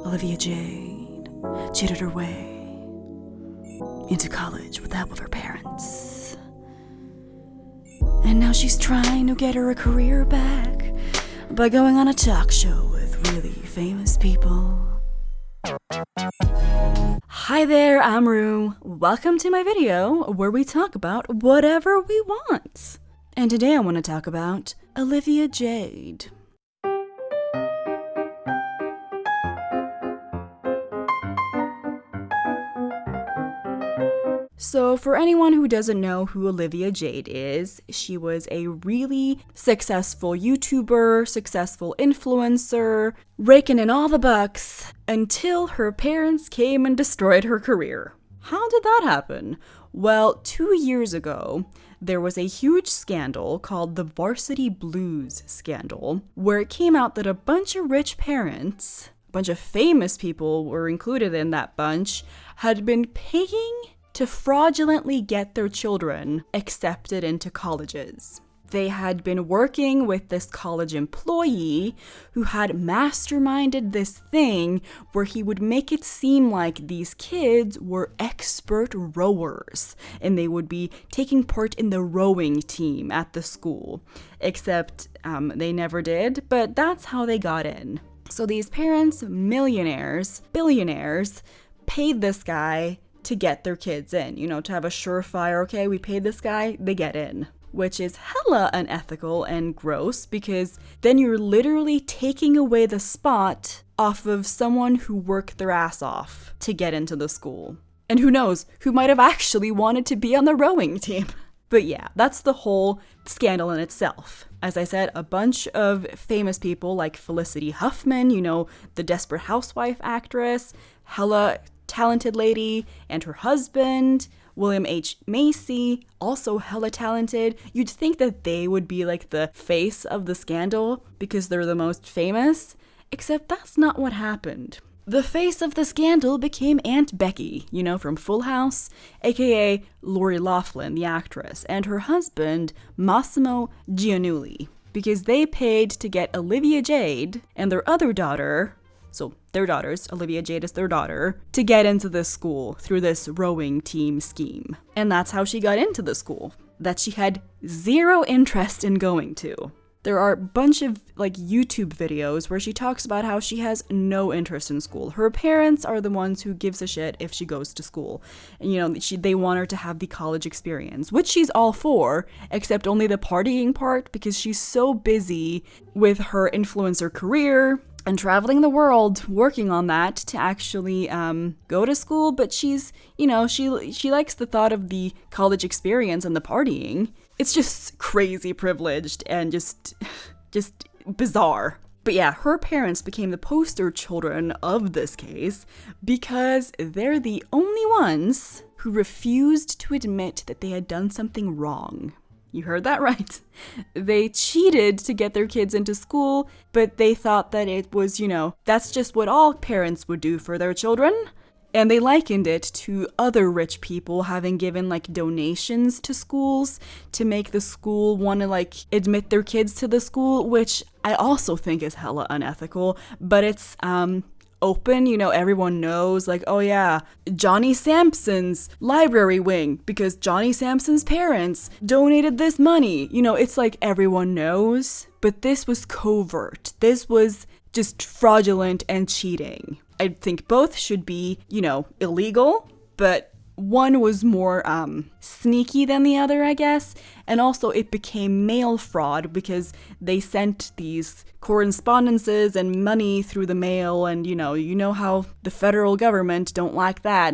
Olivia Jade cheated her way into college with the help of her parents. And now she's trying to get her a career back by going on a talk show with really famous people. Hi there, I'm Roux. Welcome to my video where we talk about whatever we want. And today I want to talk about Olivia Jade. So for anyone who doesn't know who Olivia Jade is, she was a really successful YouTuber, successful influencer, raking in all the bucks until her parents came and destroyed her career. How did that happen? Well, 2 years ago, there was a huge scandal called the Varsity Blues scandal, where it came out that a bunch of rich parents, a bunch of famous people were included in that bunch, had been paying to fraudulently get their children accepted into colleges. They had been working with this college employee who had masterminded this thing where he would make it seem like these kids were expert rowers and they would be taking part in the rowing team at the school. Except they never did, but that's how they got in. So these parents, millionaires, billionaires, paid this guy to get their kids in, to have a surefire, okay, we paid this guy, they get in. Which is hella unethical and gross because then you're literally taking away the spot off of someone who worked their ass off to get into the school. And who knows, who might have actually wanted to be on the rowing team. But yeah, that's the whole scandal in itself. As I said, a bunch of famous people like Felicity Huffman, the Desperate Housewife actress, hella talented lady, and her husband, William H. Macy, also hella talented. You'd think that they would be like the face of the scandal because they're the most famous, except that's not what happened. The face of the scandal became Aunt Becky, from Full House, aka Lori Loughlin, the actress, and her husband, Massimo Giannulli, because they paid to get Olivia Jade and their other daughter, so their daughters, Olivia Jade is their daughter, to get into this school through this rowing team scheme. And that's how she got into the school that she had zero interest in going to. There are a bunch of YouTube videos where she talks about how she has no interest in school. Her parents are the ones who gives a shit if she goes to school. And they want her to have the college experience, which she's all for, except only the partying part because she's so busy with her influencer career and traveling the world, working on that to actually go to school. But she's, she likes the thought of the college experience and the partying. It's just crazy privileged and just bizarre. But yeah, her parents became the poster children of this case because they're the only ones who refused to admit that they had done something wrong. You heard that right. They cheated to get their kids into school, but they thought that it was, that's just what all parents would do for their children. And they likened it to other rich people having given donations to schools to make the school want to admit their kids to the school, which I also think is hella unethical, but it's open, everyone knows, oh yeah, Johnny Sampson's library wing, because Johnny Sampson's parents donated this money. It's everyone knows, but this was covert. This was just fraudulent and cheating. I think both should be, illegal, but one was more sneaky than the other, I guess. And also it became mail fraud because they sent these correspondences and money through the mail, and you know how the federal government don't like that,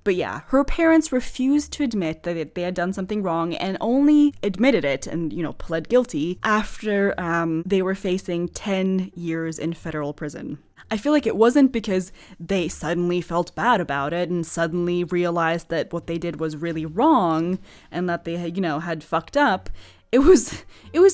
but yeah, her parents refused to admit that they had done something wrong and only admitted it and, pled guilty after they were facing 10 years in federal prison. I feel like it wasn't because they suddenly felt bad about it and suddenly realized that what they did was really wrong and that they had, had fucked up. It was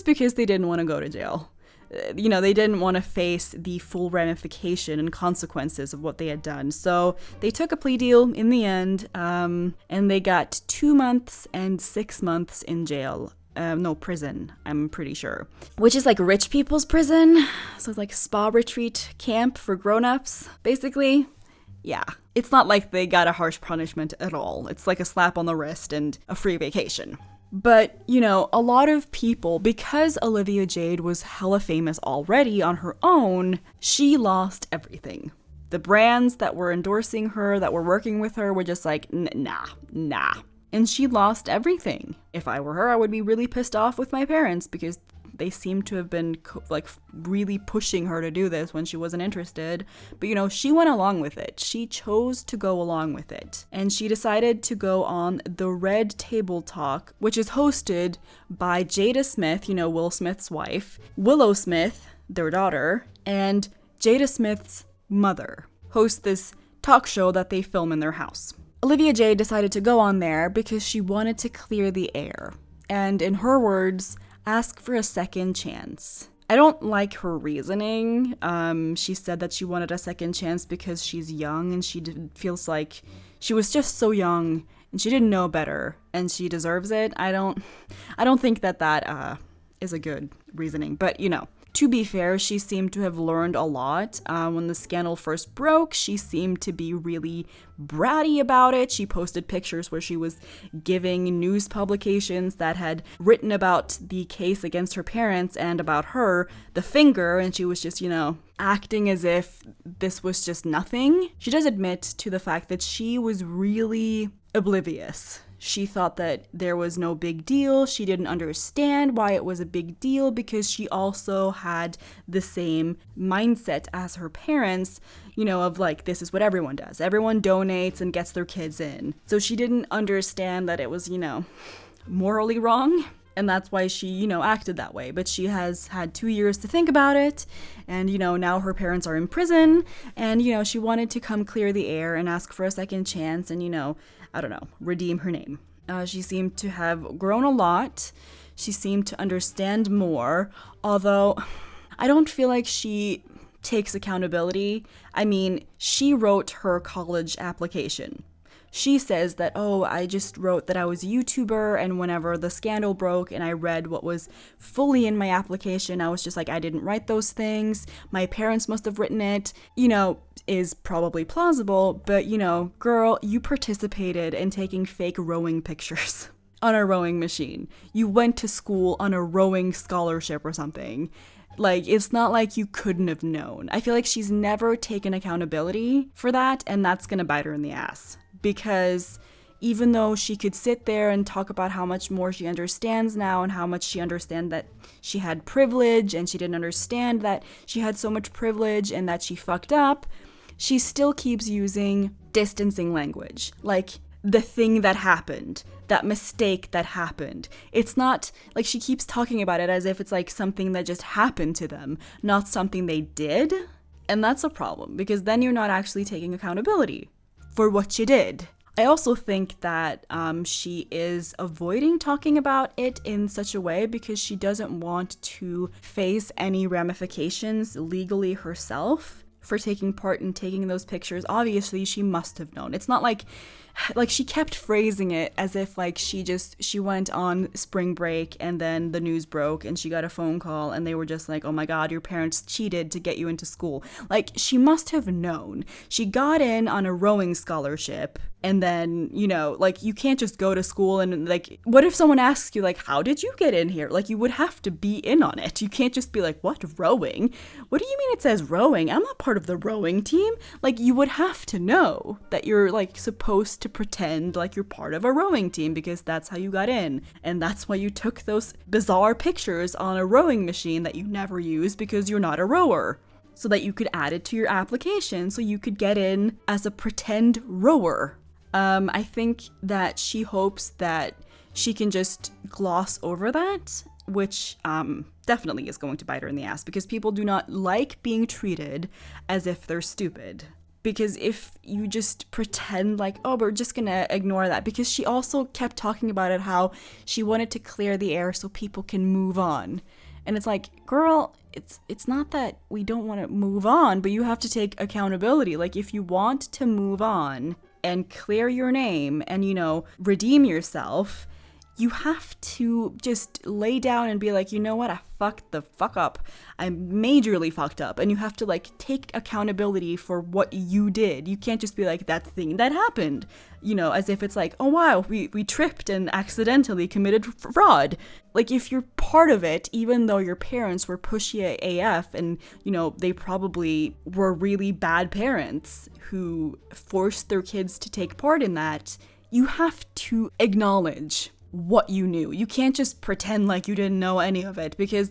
because they didn't want to go to jail. They didn't want to face the full ramification and consequences of what they had done. So they took a plea deal in the end, and they got 2 months and 6 months in jail no, prison, I'm pretty sure. Which is like rich people's prison. So it's like spa retreat camp for grown-ups, basically. Yeah. It's not like they got a harsh punishment at all. It's like a slap on the wrist and a free vacation. But, you know, a lot of people, because Olivia Jade was hella famous already on her own, she lost everything. The brands that were endorsing her, that were working with her, were just like, nah. And she lost everything. If I were her, I would be really pissed off with my parents because they seem to have been like really pushing her to do this when she wasn't interested. But you know, she went along with it. She chose to go along with it. And she decided to go on the Red Table Talk, which is hosted by Jada Smith, you know, Will Smith's wife, Willow Smith, their daughter, and Jada Smith's mother host this talk show that they film in their house. Olivia Jade decided to go on there because she wanted to clear the air. And in her words, ask for a second chance. I don't like her reasoning. She said that she wanted a second chance because she's young and feels like she was just so young and she didn't know better and she deserves it. I don't think that is a good reasoning, but you know. To be fair, she seemed to have learned a lot. When the scandal first broke, she seemed to be really bratty about it. She posted pictures where she was giving news publications that had written about the case against her parents and about her the finger, and she was just, you know, acting as if this was just nothing. She does admit to the fact that she was really oblivious. She thought that there was no big deal. She didn't understand why it was a big deal because she also had the same mindset as her parents, you know, of like, this is what everyone does. Everyone donates and gets their kids in. So she didn't understand that it was, you know, morally wrong. And that's why she, you know, acted that way. But she has had 2 years to think about it. And, you know, now her parents are in prison. And, you know, she wanted to come clear the air and ask for a second chance and, you know, I don't know, redeem her name. She seemed to have grown a lot. She seemed to understand more. Although I don't feel like she takes accountability. I mean, she wrote her college application. She says that, oh, I just wrote that I was a YouTuber, and whenever the scandal broke and I read what was fully in my application, I was just like, I didn't write those things. My parents must have written it. You know, is probably plausible, but you know, girl, you participated in taking fake rowing pictures on a rowing machine. You went to school on a rowing scholarship or something. Like, it's not like you couldn't have known. I feel like she's never taken accountability for that, and that's gonna bite her in the ass. Because even though she could sit there and talk about how much more she understands now and how much she understands that she had privilege and she didn't understand that she had so much privilege and that she fucked up, she still keeps using distancing language. Like, the thing that happened, that mistake that happened. It's not like she keeps talking about it as if it's like something that just happened to them, not something they did. And that's a problem because then you're not actually taking accountability for what she did. I also think that she is avoiding talking about it in such a way because she doesn't want to face any ramifications legally herself for taking part in taking those pictures. Obviously, she must have known. It's not like she kept phrasing it as if like she went on spring break and then the news broke and she got a phone call and they were just like, oh my God, your parents cheated to get you into school. Like, she must have known. She got in on a rowing scholarship. And then, you know, like, you can't just go to school and, like, what if someone asks you, like, how did you get in here? Like, you would have to be in on it. You can't just be like, what, rowing? What do you mean it says rowing? I'm not part of the rowing team. Like, you would have to know that you're, like, supposed to pretend like you're part of a rowing team because that's how you got in. And that's why you took those bizarre pictures on a rowing machine that you never use because you're not a rower. So that you could add it to your application so you could get in as a pretend rower. I think that she hopes that she can just gloss over that, which definitely is going to bite her in the ass because people do not like being treated as if they're stupid. Because if you just pretend like, oh, we're just gonna ignore that. Because she also kept talking about it, how she wanted to clear the air so people can move on. And it's like, girl, it's not that we don't want to move on, but you have to take accountability. Like, if you want to move on and clear your name and, you know, redeem yourself, you have to just lay down and be like, you know what, I fucked the fuck up. I majorly fucked up. And you have to like take accountability for what you did. You can't just be like, that thing that happened, you know, as if it's like, oh wow, we tripped and accidentally committed fraud. Like, if you're part of it, even though your parents were pushy AF and, you know, they probably were really bad parents who forced their kids to take part in that, you have to acknowledge what you knew. You can't just pretend like you didn't know any of it, because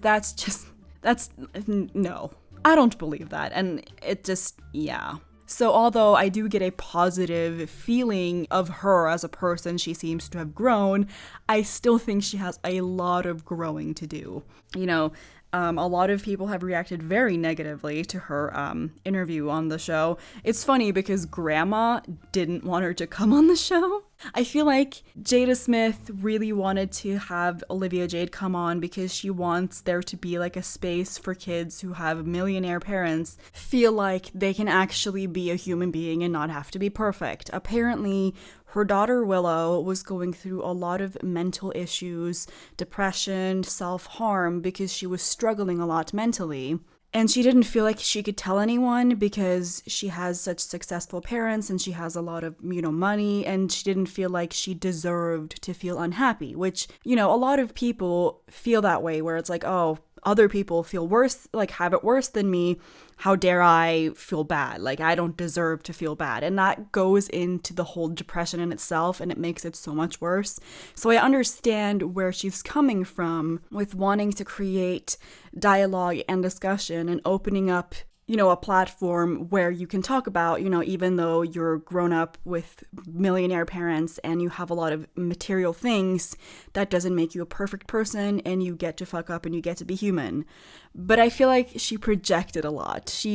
no. I don't believe that. And it just, yeah. So although I do get a positive feeling of her as a person, she seems to have grown, I still think she has a lot of growing to do. You know, a lot of people have reacted very negatively to her interview on the show. It's funny because Grandma didn't want her to come on the show. I feel like Jada Smith really wanted to have Olivia Jade come on because she wants there to be like a space for kids who have millionaire parents feel like they can actually be a human being and not have to be perfect. Apparently, her daughter Willow was going through a lot of mental issues, depression, self-harm, because she was struggling a lot mentally. And she didn't feel like she could tell anyone because she has such successful parents and she has a lot of, you know, money, and she didn't feel like she deserved to feel unhappy, which, you know, a lot of people feel that way, where it's like, oh, other people feel worse, like have it worse than me. How dare I feel bad? Like, I don't deserve to feel bad. And that goes into the whole depression in itself, and it makes it so much worse. So I understand where she's coming from with wanting to create dialogue and discussion and opening up, you know, a platform where you can talk about, you know, even though you're grown up with millionaire parents and you have a lot of material things, that doesn't make you a perfect person, and you get to fuck up and you get to be human. But I feel like she projected a lot.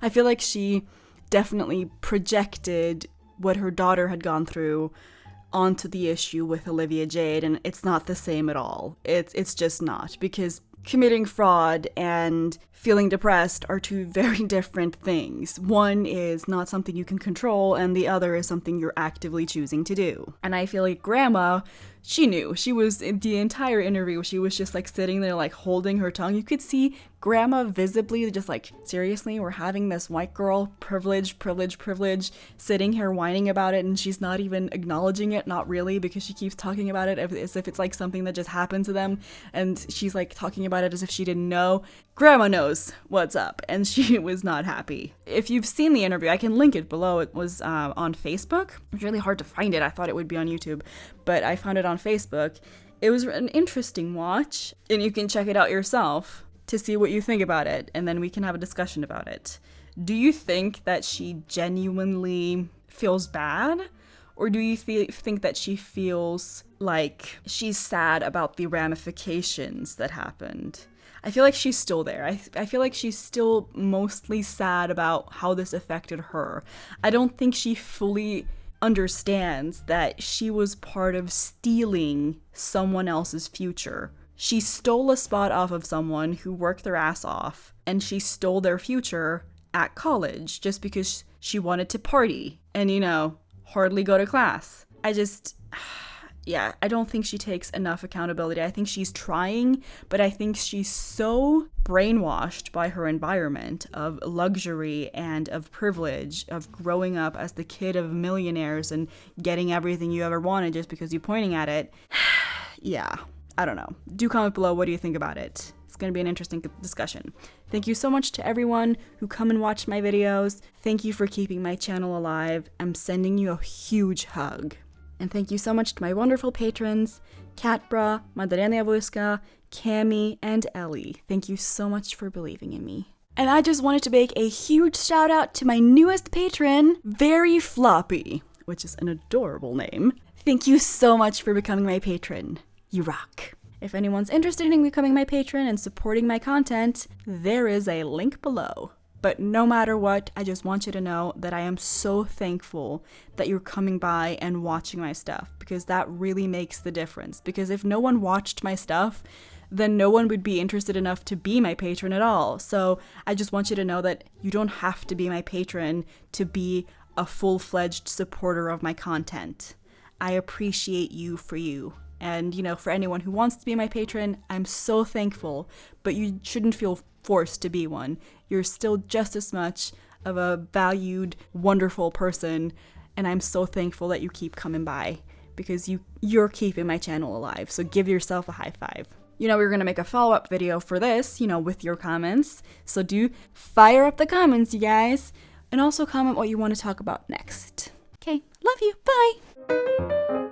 I feel like she definitely projected what her daughter had gone through onto the issue with Olivia Jade, and it's not the same at all. It's just not, because committing fraud and feeling depressed are two very different things. One is not something you can control, and the other is something you're actively choosing to do. And I feel like Grandma, she knew. She was, in the entire interview, she was just like sitting there like holding her tongue. You could see Grandma visibly just like, seriously, we're having this white girl privilege, sitting here whining about it, and she's not even acknowledging it, not really, because she keeps talking about it as if it's like something that just happened to them, and she's like talking about it as if she didn't know. Grandma knows what's up, and she was not happy. If you've seen the interview, I can link it below. It was on Facebook. It's really hard to find it. I thought it would be on YouTube, but I found it on Facebook. It was an interesting watch, and you can check it out yourself to see what you think about it, and then we can have a discussion about it. Do you think that she genuinely feels bad? Or do you think that she feels like she's sad about the ramifications that happened? I feel like she's still there. I feel like she's still mostly sad about how this affected her. I don't think she fully understands that she was part of stealing someone else's future. She stole a spot off of someone who worked their ass off, and she stole their future at college just because she wanted to party and, you know, hardly go to class. I don't think she takes enough accountability. I think she's trying, but I think she's so brainwashed by her environment of luxury and of privilege, of growing up as the kid of millionaires and getting everything you ever wanted just because you're pointing at it. Yeah, I don't know. Do comment below, what do you think about it? It's going to be an interesting discussion. Thank you so much to everyone who come and watch my videos. Thank you for keeping my channel alive. I'm sending you a huge hug. And thank you so much to my wonderful patrons, Katbra, Madalena Vuska, Cami, and Ellie. Thank you so much for believing in me. And I just wanted to make a huge shout out to my newest patron, Very Floppy, which is an adorable name. Thank you so much for becoming my patron. You rock. If anyone's interested in becoming my patron and supporting my content, there is a link below. But no matter what, I just want you to know that I am so thankful that you're coming by and watching my stuff, because that really makes the difference. Because if no one watched my stuff, then no one would be interested enough to be my patron at all. So I just want you to know that you don't have to be my patron to be a full-fledged supporter of my content. I appreciate you for you. And, you know, for anyone who wants to be my patron, I'm so thankful, but you shouldn't feel forced to be one. You're still just as much of a valued, wonderful person, and I'm so thankful that you keep coming by, because you're keeping my channel alive, so give yourself a high five. You know, we're going to make a follow-up video for this, you know, with your comments, so do fire up the comments, you guys, and also comment what you want to talk about next. Okay, love you, bye!